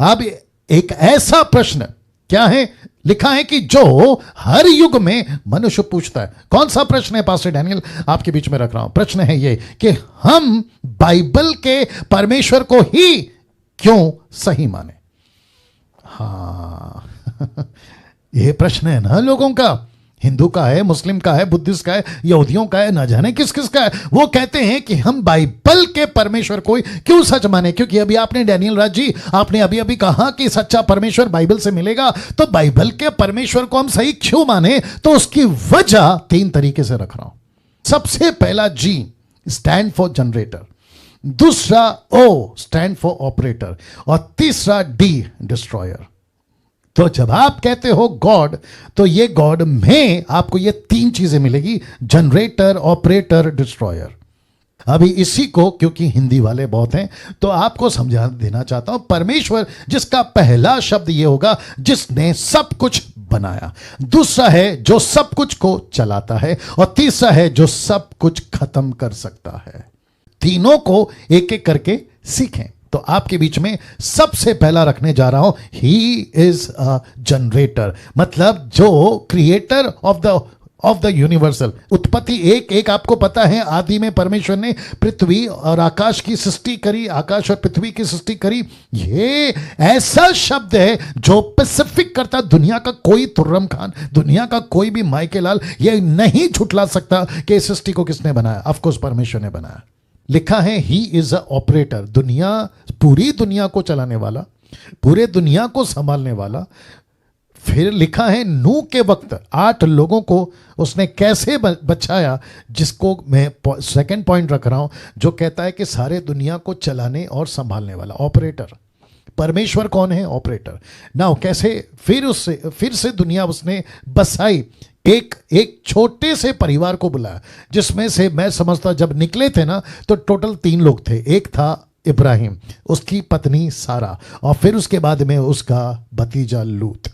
अब एक ऐसा प्रश्न क्या है लिखा है कि जो हर युग में मनुष्य पूछता है। कौन सा प्रश्न है पास्टर डैनियल? आपके बीच में रख रहा हूं। प्रश्न है ये कि हम बाइबल के परमेश्वर को ही क्यों सही माने। हां ये प्रश्न है ना लोगों का, हिंदू का है, मुस्लिम का है, बुद्धिस्ट का है, यहूदियों का है, ना जाने किस किस का है। वो कहते हैं कि हम बाइबल के परमेश्वर को क्यों सच माने, क्योंकि अभी आपने डैनियल राज जी आपने अभी अभी कहा कि सच्चा परमेश्वर बाइबल से मिलेगा, तो बाइबल के परमेश्वर को हम सही क्यों माने। तो उसकी वजह 3 तरीके से रख रहा हूं। सबसे पहला जी स्टैंड फॉर जनरेटर, दूसरा ओ स्टैंड फॉर ऑपरेटर, और तीसरा डी डिस्ट्रॉयर। तो जब आप कहते हो गॉड, तो ये गॉड में आपको ये 3 चीजें मिलेगी, जनरेटर, ऑपरेटर, डिस्ट्रॉयर। अभी इसी को क्योंकि हिंदी वाले बहुत हैं तो आपको समझा देना चाहता हूं। परमेश्वर जिसका पहला शब्द ये होगा जिसने सब कुछ बनाया, दूसरा है जो सब कुछ को चलाता है, और तीसरा है जो सब कुछ खत्म कर सकता है। तीनों को एक एक करके सीखें। तो आपके बीच में सबसे पहला रखने जा रहा हूं, ही इज अ जनरेटर, मतलब जो क्रिएटर ऑफ द यूनिवर्सल। उत्पत्ति 1:1 आपको पता है, आदि में परमेश्वर ने पृथ्वी और आकाश की सृष्टि करी, आकाश और पृथ्वी की सृष्टि करी। ये ऐसा शब्द है जो स्पेसिफिक करता, दुनिया का कोई तुर्रम खान, दुनिया का कोई भी माइकेलाल ये नहीं झुठला सकता कि इस सृष्टि को किसने बनाया। ऑफ कोर्स परमेश्वर ने बनाया। लिखा है ही इज अ ऑपरेटर, दुनिया, पूरी दुनिया को चलाने वाला, पूरे दुनिया को संभालने वाला। फिर लिखा है नूह के वक्त 8 लोगों को उसने कैसे बचाया, जिसको मैं सेकंड पॉइंट रख रहा हूं, जो कहता है कि सारे दुनिया को चलाने और संभालने वाला ऑपरेटर। परमेश्वर कौन है? ऑपरेटर। नाउ कैसे फिर से दुनिया उसने बसाई, एक छोटे से परिवार को बुलाया, जिसमें से मैं समझता जब निकले थे ना तो टोटल 3 लोग थे। एक था इब्राहिम, उसकी पत्नी सारा, और फिर उसके बाद में उसका भतीजा लूत।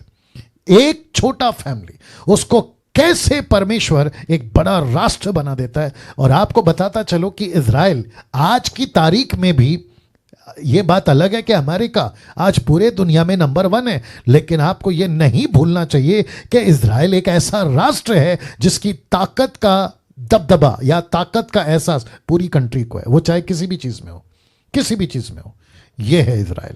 एक छोटा फैमिली, उसको कैसे परमेश्वर एक बड़ा राष्ट्र बना देता है। और आपको बताता चलो कि इजराइल आज की तारीख में भी, ये बात अलग है कि अमेरिका आज पूरे दुनिया में नंबर 1 है, लेकिन आपको ये नहीं भूलना चाहिए कि इजराइल एक ऐसा राष्ट्र है जिसकी ताकत का दबदबा या ताकत का एहसास पूरी कंट्री को है, वो चाहे किसी भी चीज में हो, किसी भी चीज में हो। ये है इजराइल।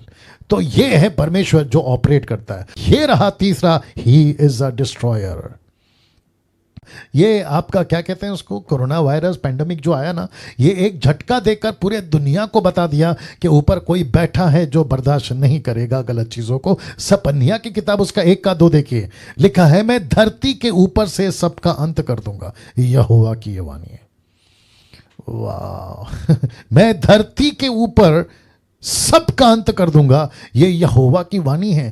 तो ये है परमेश्वर जो ऑपरेट करता है। ये रहा तीसरा, ही इज अ डिस्ट्रॉयर। ये आपका क्या कहते हैं उसको, कोरोना वायरस पैंडेमिक जो आया ना, ये एक झटका देकर पूरे दुनिया को बता दिया कि ऊपर कोई बैठा है जो बर्दाश्त नहीं करेगा गलत चीजों को। सपन्या की किताब उसका 1 का 2 देखिए, लिखा है मैं धरती के ऊपर से सबका अंत कर दूंगा, यहोवा की ये वाणी है। वाह मैं धरती के ऊपर सबका अंत कर दूंगा, ये यहोवा की वाणी है।